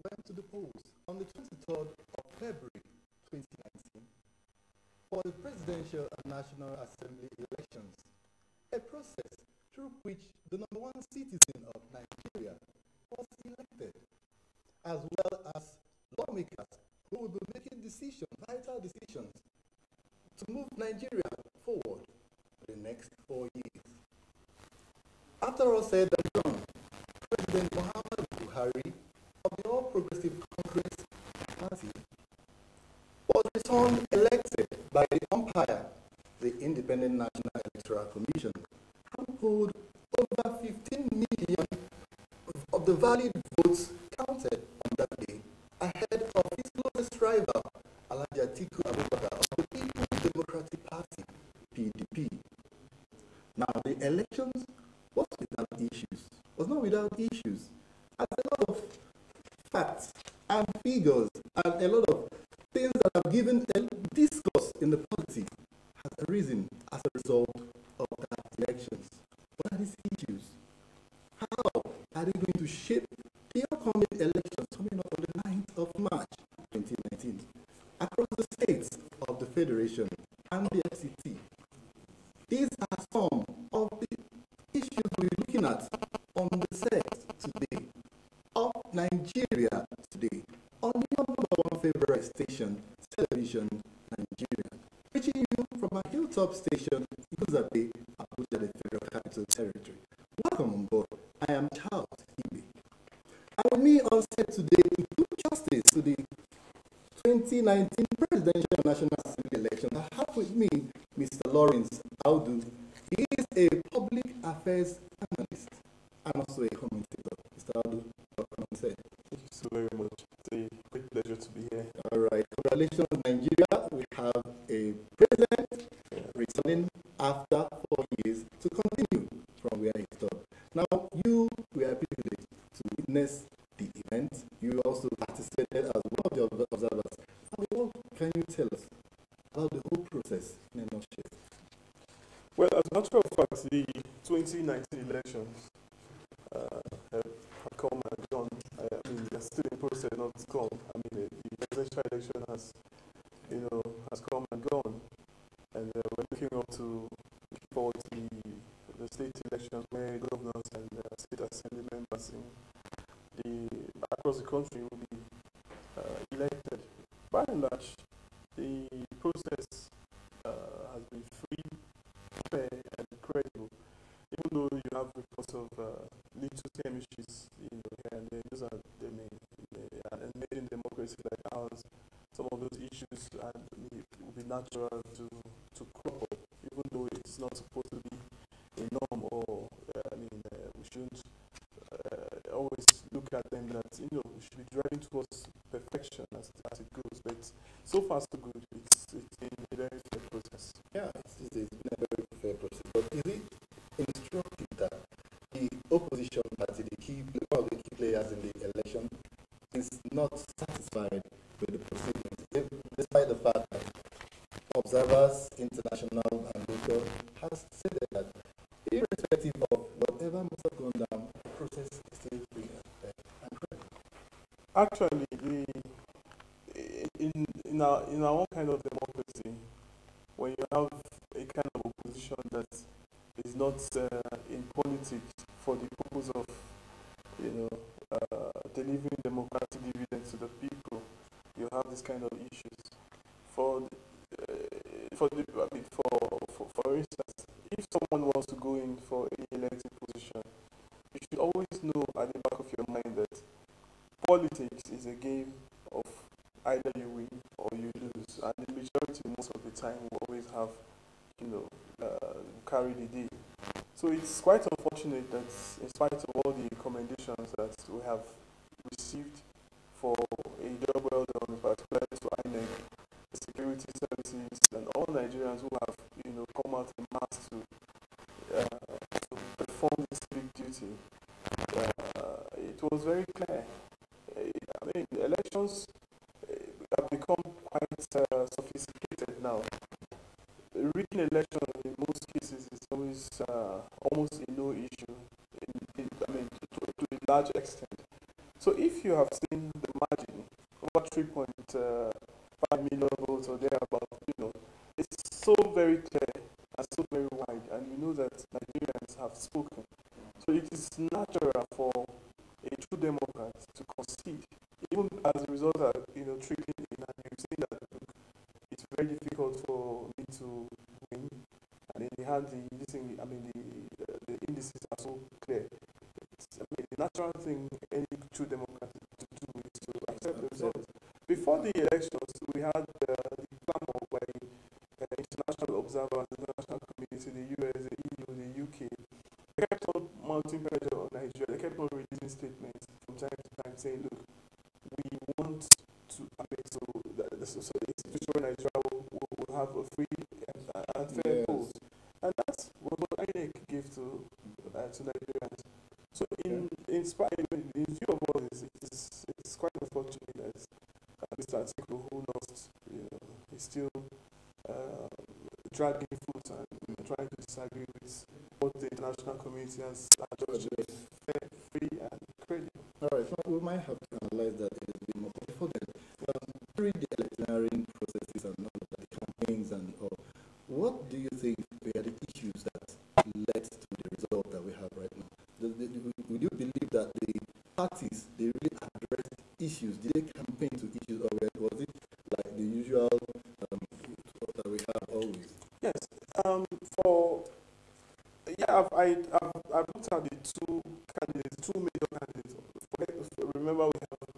went to the polls on the 23rd of February 2019 for the Presidential and National Assembly elections, a process through which the number one citizen of Nigeria was elected, as well as lawmakers who will be making decisions, vital decisions, to move Nigeria forward for the next 4 years. After all said and done, President Muhammad Buhari of the All Progressive Congress Party was returned elected by the umpire, the Independent National Electoral Commission, who pulled over 15 million of the valid votes counted on that day ahead of his closest rival, Alhaji Atiku Abubakar of the People's Democratic Party, PDP. Now, the elections was not without issues, as a lot of facts and figures and a lot of things that have given a discourse in the polity has arisen as a result of that elections. What are these issues? How are they going to shape the upcoming elections coming up on the 9th of March 2019 across the states of the Federation and the FCT? These are some of the issues we're looking at on the set today of Nigeria Today on your number one favorite station, Television Nigeria, reaching you from a hilltop station, Iguzabe, Abuja, the Federal Capital Territory. Welcome on board. I am Charles Ibe. And with me on set today to do justice to the 2019 Presidential and National Assembly election, I have with me Mr. Lawrence Audu. He is a public affairs analyst and also a commentator. Mr. Audu, welcome on set. Thank you so very much. It's a great pleasure to be here. All right. Congratulations, Nigeria. We have a president returning after 4 years to continue from where he stopped. Now, you were privileged to witness the event. You also participated as one of the observers. What can you tell us about the whole process in a nutshell? Well, as a matter of fact, the 2019 elections have come and gone. I mean, they're still in process, not gone. I mean, the presidential election has come and gone, and we're looking forward to the state elections where governors and state assembly members across the country will be elected. By and large, the process has been free, fair, and credible. Even though you have reports of little skirmishes, here and there, those are the main. And made in democracy like ours, some of those issues will be natural to crop up, even though it's not supposed to be a norm, or we shouldn't always look at them that we should be driving towards perfection as it goes. But so far so good. It's been a very fair process. Yeah, it's been a very fair process. But is it instructive that the opposition party, one of the key players in the election, not satisfied with the proceedings, despite the fact that observers, international and local, has said that irrespective of whatever must have gone down, the process is still free and correct. Actually, in our own kind of democracy, when you have a kind of opposition that is not in politics for the purpose of, delivering democratic dividends to the people, you have this kind of issues. For instance, if someone wants to go in for any elected position, you should always know at the back of your mind that politics is a game of either you win or you lose, and the majority most of the time will always have, carry the day. So it's quite unfortunate that in spite of all the commendations that we have received for a job well done, particularly to INEC, the security services, and all Nigerians who have, come out en masse to perform this civic duty, it was very clear. Elections have become quite sophisticated now. Rigging election in most cases is always almost a no issue, to a large extent. So if you have seen the margin over 3.5 million votes or thereabout, it's so very clear and so very wide, and you know that Nigerians have spoken. So it is natural for a true Democrat to concede, even as a result of trickling in, and you've seen that it's very difficult for me to win, and then they had the indices are so clear. The natural thing any true Democrat to do is to accept the results. Before the elections, we had the clamor by international observers, the international community, the US, the EU, the UK. They kept on mounting pressure on Nigeria. They kept on releasing statements from time to time saying, look, we want to, so the institution in Nigeria will have a free and fair polls. And that's what INEC gave to Nigerians. So in view of all this, it's quite unfortunate that Mr. Atiku, who lost, is still dragging foot and trying to disagree with what the international community has judged fair, free, and credible. All right, so we might have to analyze that a little bit more. But before that, during the electioneering processes and all of the campaigns and all, what do you think were the issues that led to the result that we have right now? Would you believe that the parties, they really addressed issues? Did they campaign to issues, or was it like the usual that we have always? Yes. I've looked at the two major candidates. Remember, we have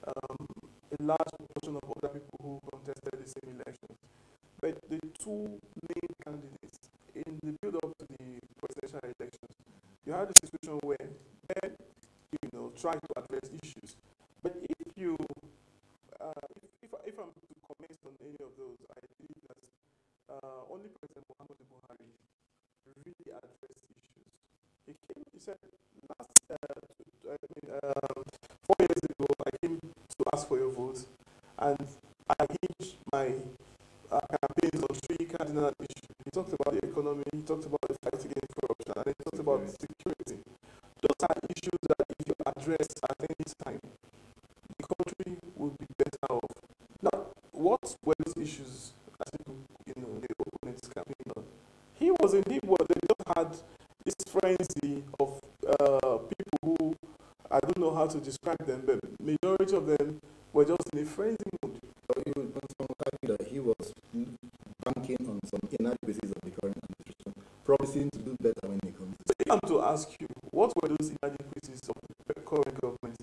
a large proportion of other people who contested the same elections. But the two main candidates in the build-up to the presidential elections, you had a situation where they, try to address issues. But if I'm to comment on any of those, I believe that only President Muhammadu Buhari really addressed issues. He said, 4 years ago, I came to ask for your vote, and I hinged my campaigns on 3 cardinal issues. He talked about the economy, he talked about the fight against corruption, and he talked about security. Those are issues that if you address at any time, the country will be better off. Now, what were those issues that the opponents campaign on? They just had this frenzy of people who, I don't know how to describe them, but majority of them were just in a frenzy mode. That he was banking on some inadequacies of the current administration, promising to do better when he comes. So if I'm to ask you, what were those inadequacies of the current government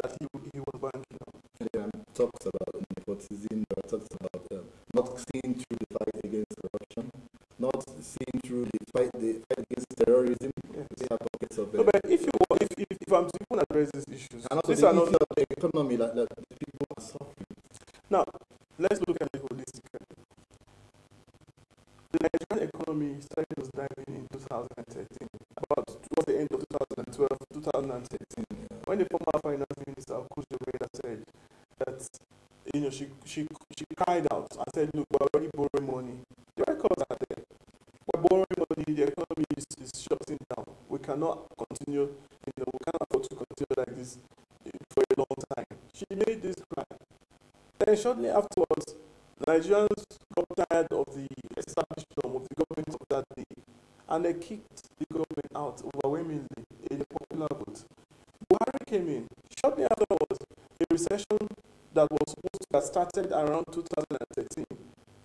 that he was banking on? There are talks about nepotism, there are talks about not seeing through the fight against corruption, not seeing through the fight against terrorism. Yes. They have pockets of no, but if I'm to even address these issues, and also these the are issue not of the economy that people are suffering. Now, let's look at it holistically. The Nigerian economy started diving in 2013, towards the end of 2012, 2013, when the former finance minister, Kusheweda, said that, you know, she cried out and said, look, we're already borrowing money. The records are there. We're borrowing money, the economy is shutting down. We cannot continue, you know, we cannot afford to continue like this for a long time. She made this cry. Then shortly afterwards, Nigerians got tired of the establishment of the government of that day, and they kicked the government out overwhelmingly in a popular vote. Buhari came in. Shortly afterwards, a recession that was supposed to have started around 2013,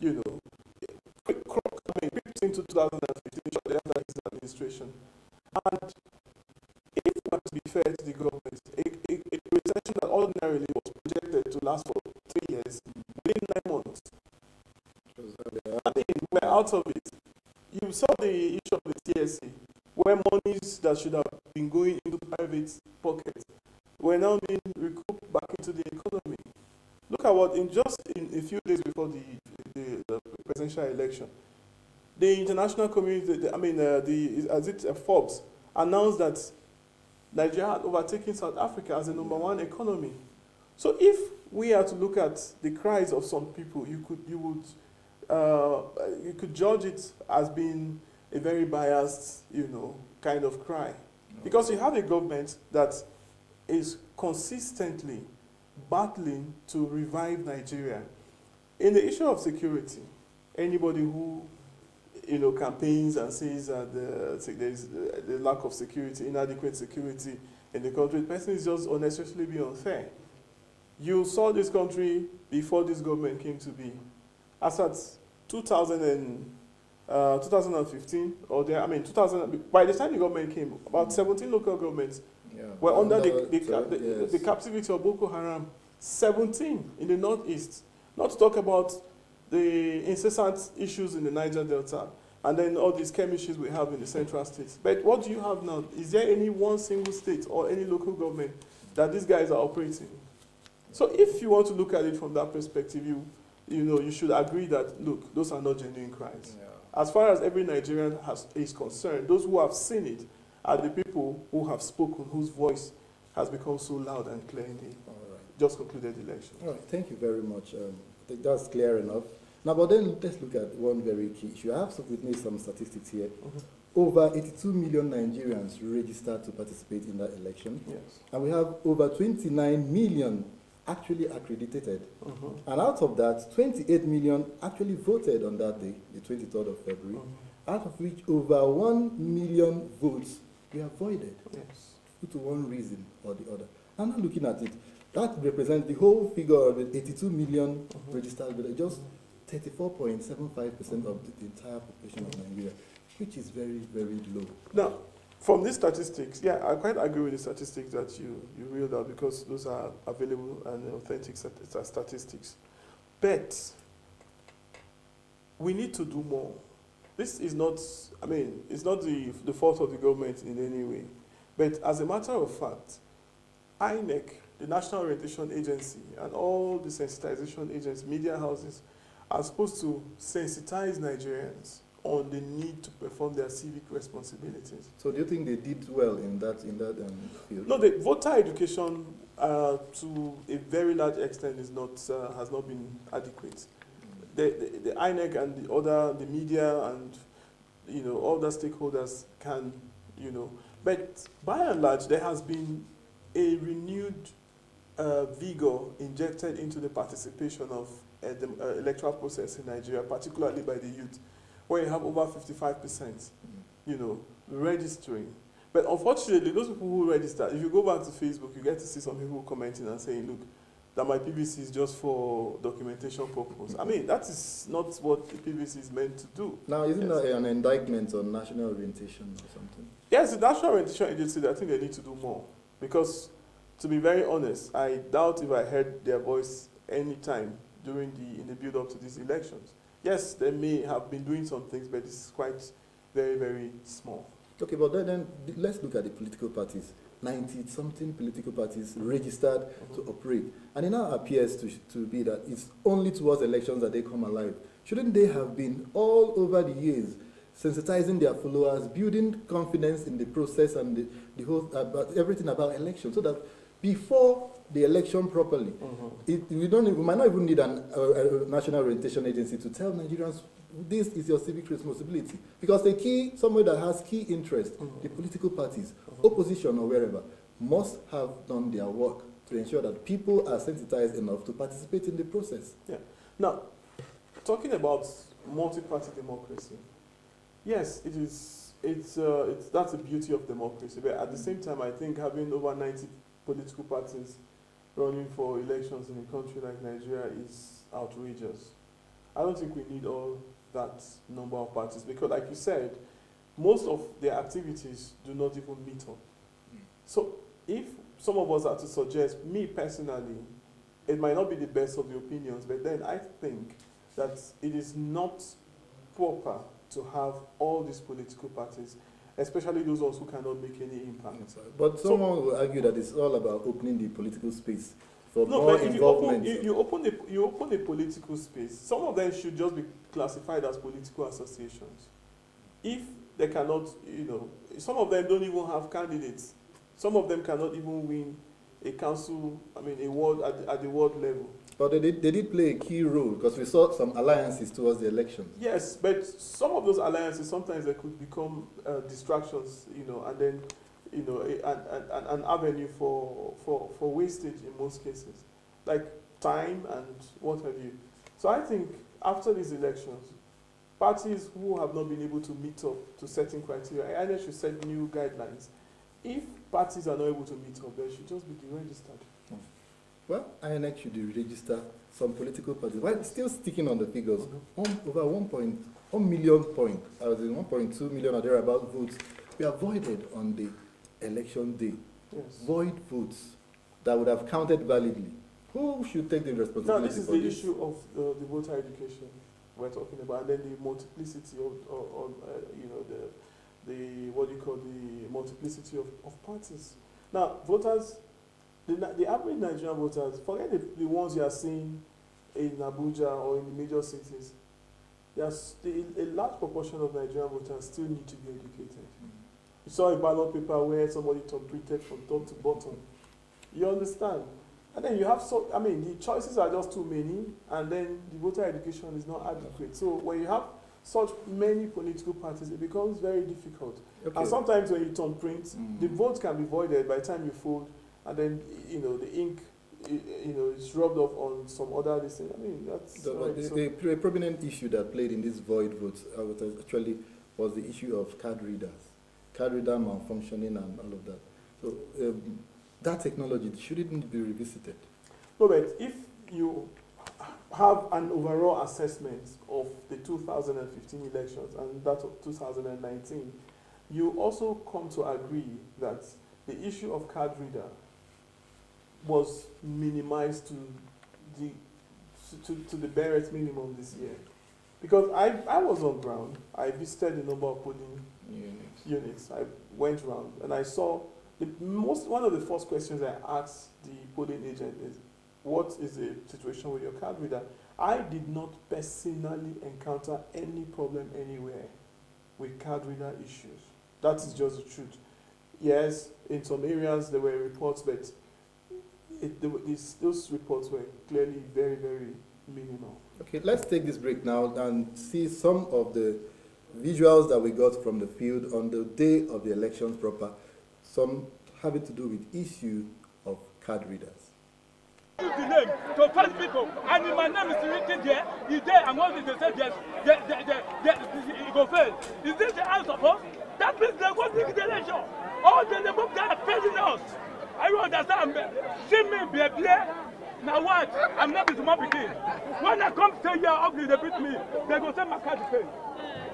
you know, crept into 2015, shortly after his administration. And if we want to be fair to the government, a recession that ordinarily was projected to last for 3 years, within 9 months, I mean, we're out of it. You saw the issue of the TSC, where monies that should have been going into private pockets were now being recouped back into the economy. Look at what, in a few days before the presidential election, the international community, Forbes, announced that Nigeria had overtaken South Africa as the #1 economy. So if we are to look at the cries of some people, you could judge it as being a very biased, you know, kind of cry. Because you have a government that is consistently battling to revive Nigeria. In the issue of security, anybody who, you know, campaigns and says that there's the lack of security, inadequate security in the country, the person is just unnecessarily being unfair. You saw this country before this government came to be. As at 2015, by the time the government came, about 17 local governments were under the captivity of Boko Haram. 17 in the northeast. Not to talk about the incessant issues in the Niger Delta, and then all these issues we have in the central states. But what do you have now? Is there any one single state or any local government that these guys are operating? So if you want to look at it from that perspective, you should agree that, look, those are not genuine cries. Yeah. As far as every Nigerian is concerned, those who have seen it are the people who have spoken, whose voice has become so loud and clear in the just concluded election. All right, thank you very much. I think that's clear enough. Now, but then let's look at one very key issue. I have with me some statistics here. Over 82 million Nigerians registered to participate in that election. Yes. And we have over 29 million actually accredited. And out of that, 28 million actually voted on that day, the 23rd of February, out of which over 1 million votes were voided due to one reason or the other. I'm not looking at it. That represents the whole figure of the 82 million registered, but just 34.75% of the entire population of Nigeria, which is very, very low. Now, from these statistics, yeah, I quite agree with the statistics that you reeled out, because those are available and authentic statistics. But we need to do more. This is not, it's not the fault of the government in any way. But as a matter of fact, INEC, the National Orientation Agency, and all the sensitization agents, media houses, are supposed to sensitize Nigerians on the need to perform their civic responsibilities. So do you think they did well in that field? No, the voter education to a very large extent is not has not been adequate. The INEC and the media and all the stakeholders can but by and large there has been a renewed vigor injected into the participation of the electoral process in Nigeria, particularly by the youth, where you have over 55%, registering. But unfortunately, those people who register, if you go back to Facebook, you get to see some people commenting and saying, look, that my PVC is just for documentation purpose. That is not what the PVC is meant to do. Now, isn't that an indictment on national orientation or something? Yes, the National Orientation Agency, I think they need to do more. Because, to be very honest, I doubt if I heard their voice any time in the build-up to these elections. Yes, they may have been doing some things, but it's quite very, very small. Okay, but then let's look at the political parties. 90-something political parties registered to operate. And it now appears to be that it's only towards elections that they come alive. Shouldn't they have been all over the years sensitizing their followers, building confidence in the process and the whole, everything about elections, so that before the election properly. We might not even need a national orientation agency to tell Nigerians this is your civic responsibility. Because somebody that has key interest, the political parties, opposition or wherever, must have done their work to ensure that people are sensitized enough to participate in the process. Yeah. Now, talking about multi-party democracy, yes, that's the beauty of democracy. But at the same time, I think having over 90 political parties running for elections in a country like Nigeria is outrageous. I don't think we need all that number of parties because, like you said, most of their activities do not even meet up. So if some of us are to suggest, me personally, it might not be the best of the opinions, but then I think that it is not proper to have all these political parties, especially those ones who cannot make any impact. But someone will argue that it's all about opening the political space for more involvement. You open the political space. Some of them should just be classified as political associations. If they cannot, some of them don't even have candidates. Some of them cannot even win a council, a ward at the ward level. But they did play a key role because we saw some alliances towards the election. Yes, but some of those alliances, sometimes they could become distractions, and then, an avenue for wastage in most cases, like time and what have you. So I think after these elections, parties who have not been able to meet up to certain criteria, I should set new guidelines. If parties are not able to meet up, they should just be deregistered. Well, INEC should register some political parties. While still sticking on the figures, over 1 million points, 1.2 million or thereabout votes were voided on the election day. Yes. Void votes that would have counted validly. Who should take the responsibility for this? Now, this is the issue of the voter education we're talking about, and then the multiplicity of the multiplicity of parties. Now, voters, the average Nigerian voters, forget the ones you are seeing in Abuja or in the major cities. There's a large proportion of Nigerian voters still need to be educated. You saw a ballot paper where somebody printed from top to bottom. You understand? And then you have the choices are just too many, and then the voter education is not adequate. So when you have such many political parties, it becomes very difficult. Okay. And sometimes when you turn print, the vote can be voided by the time you fold, and then the ink, is rubbed off on some other thing. That's a prominent issue that played in these void votes actually was the issue of card reader malfunctioning and all of that. So that technology shouldn't be revisited. No, but if you have an overall assessment of the 2015 elections and that of 2019, you also come to agree that the issue of card reader was minimized to the barest minimum this year. Because I was on ground, I visited a number of polling units. I went around and I saw one of the first questions I asked the polling agent is, what is the situation with your card reader? I did not personally encounter any problem anywhere with card reader issues. That is just the truth. Yes, in some areas there were reports, but those reports were clearly very, very minimal. Okay, let's take this break now and see some of the visuals that we got from the field on the day of the elections proper, some having to do with issue of card readers. Use the name to find people, and if my name is written there, is there, and what did they say? It go fail. Is this the house of us? That means they go to the election. All the people that are failing us. I don't understand. See me be a player. Now what? I'm not a small begin. When I come to here, ugly, they beat me. They go send my card to pay.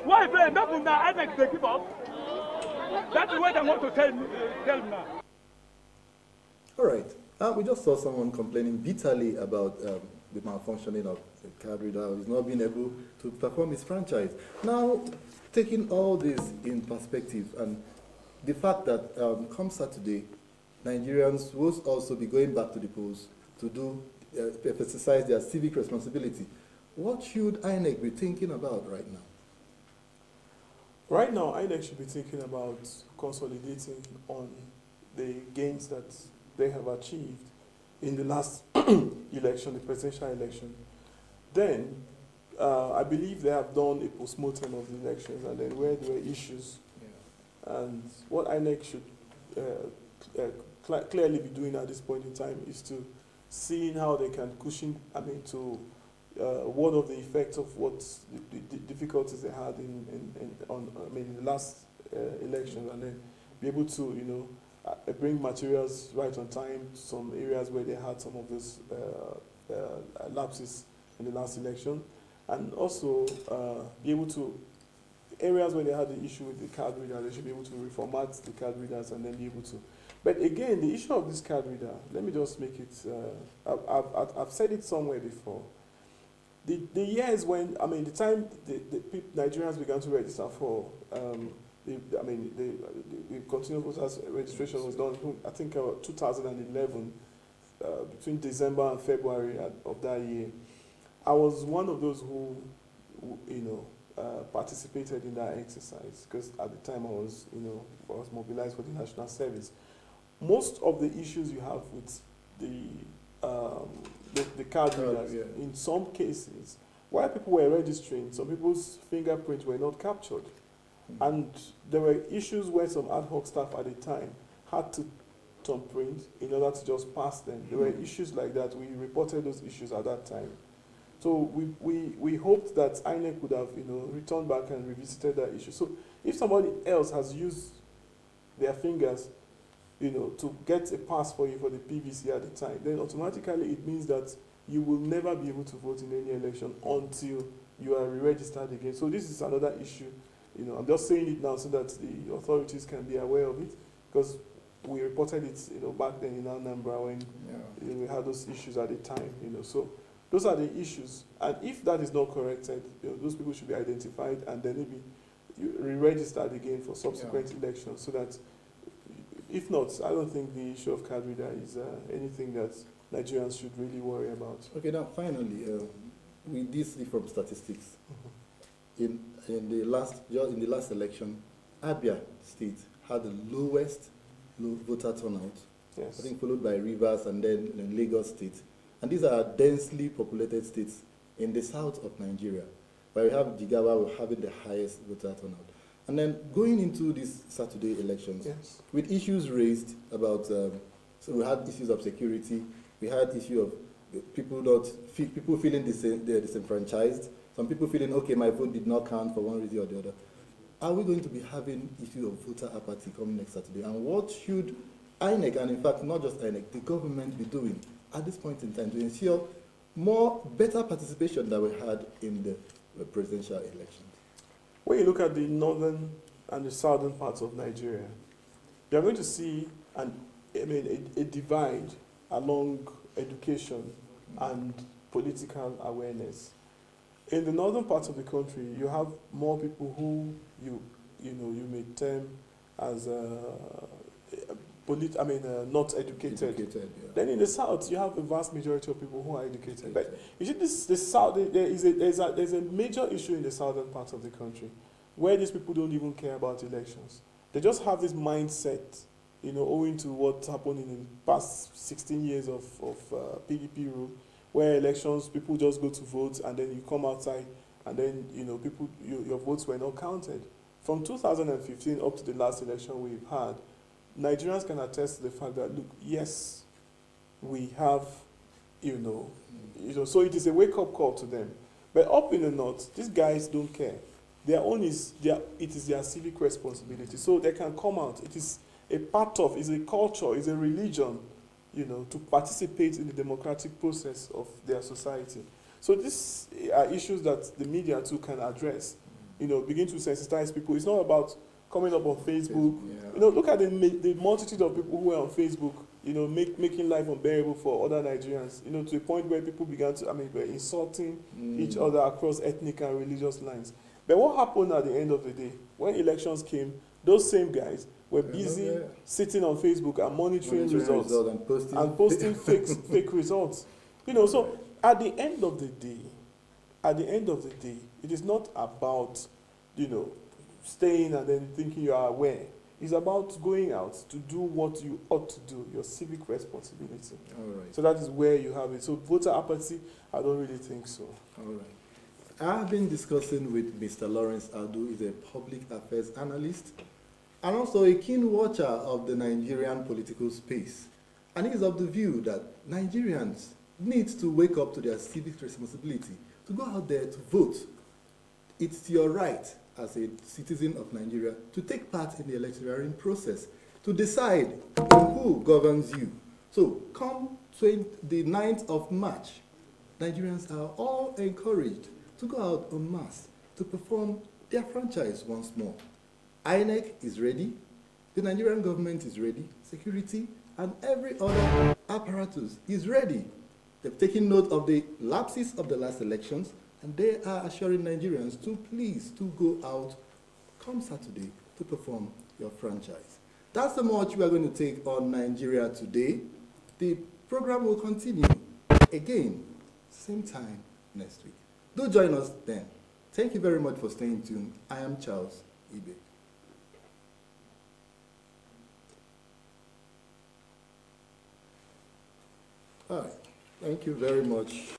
Why play? Not from now, I make they give up. That's what I want to tell now. All right. We just saw someone complaining bitterly about the malfunctioning of the card reader. He's not being able to perform his franchise. Now, taking all this in perspective and the fact that come Saturday, Nigerians will also be going back to the polls to exercise their civic responsibility. What should INEC be thinking about right now? Right now, INEC should be thinking about consolidating on the gains that they have achieved in the last election, the presidential election. Then, I believe they have done a post-mortem of the elections, and then where there were issues. And what INEC should clearly be doing at this point in time is to seeing how they can cushion, to one of the effects of what the difficulties they had in the last election, and then be able to, bring materials right on time to some areas where they had some of those lapses in the last election, and also be able to, areas where they had the issue with the card reader, they should be able to reformat the card readers and then be able to. But again, the issue of this card reader, let me just make it, I've said it somewhere before. The years when, the time the Nigerians began to register for, the continuous voters registration was done, I think 2011, between December and February of that year. I was one of those who participated in that exercise, because at the time I was mobilized for the national service. Most of the issues you have with the card readers, in some cases, while people were registering, some people's fingerprints were not captured. And there were issues where some ad hoc staff at the time had to thumbprint in order to just pass them. There were issues like that. We reported those issues at that time. So we hoped that INEC would have returned back and revisited that issue. So if somebody else has used their fingers to get a pass for you for the PVC at the time, then automatically it means that you will never be able to vote in any election until you are re-registered again. So this is another issue. I'm just saying it now so that the authorities can be aware of it, because we reported it, back then in Anambra when we had those issues at the time. So those are the issues, and if that is not corrected, those people should be identified and then maybe re-registered again for subsequent elections, so that if not, I don't think the issue of card reader is anything that Nigerians should really worry about. Okay, now finally, we did see from statistics. In the last election, Abia State had the lowest voter turnout. Yes. I think followed by Rivers and then Lagos State. And these are densely populated states in the south of Nigeria, where we have Jigawa having the highest voter turnout. And then going into these Saturday elections, with issues raised about, so we had issues of security, we had issue of people feeling disenfranchised, some people feeling, okay, my vote did not count for one reason or the other. Are we going to be having issue of voter apathy coming next Saturday? And what should INEC, and in fact not just INEC, the government be doing at this point in time to ensure better participation than we had in the presidential elections? When you look at the northern and the southern parts of Nigeria, you're going to see a divide along education and political awareness. In the northern parts of the country, you have more people who you may term as not educated. Then in the south, you have a vast majority of people who are educated. But you see, the south, there's a major issue in the southern part of the country, where these people don't even care about elections. They just have this mindset, owing to what happened in the past 16 years of PDP rule, where elections, people just go to vote, and then you come outside, and then your votes were not counted. From 2015 up to the last election we've had, Nigerians can attest to the fact that, look, yes, we have, so it is a wake-up call to them. But up in the north, these guys don't care. Their own it is their civic responsibility. So they can come out. It is a part of, it's a culture, it's a religion, to participate in the democratic process of their society. So these are issues that the media too can address, begin to sensitize people. It's not about coming up on Facebook. Look at the multitude of people who are on Facebook, making life unbearable for other Nigerians, to a point where people began to, were insulting each other across ethnic and religious lines. But what happened at the end of the day, when elections came, those same guys were busy sitting on Facebook and monitoring results and posting fake results. So at the end of the day, it is not about, staying and then thinking you are aware. It's about going out to do what you ought to do, your civic responsibility. All right. So that is where you have it. So voter apathy, I don't really think so. All right. I've been discussing with Mr. Lawrence Adu, who is a public affairs analyst and also a keen watcher of the Nigerian political space. And he's of the view that Nigerians need to wake up to their civic responsibility, to go out there to vote. It's your right as a citizen of Nigeria to take part in the electoral process, to decide who governs you. So come the 9th of March, Nigerians are all encouraged to go out en masse to perform their franchise once more. INEC is ready, the Nigerian government is ready, security and every other apparatus is ready. They've taken note of the lapses of the last elections, and they are assuring Nigerians to please to go out come Saturday to perform your franchise. That's the much we are going to take on Nigeria today. The program will continue again, same time next week. Do join us then. Thank you very much for staying tuned. I am Charles Ibe. All right. Thank you very much.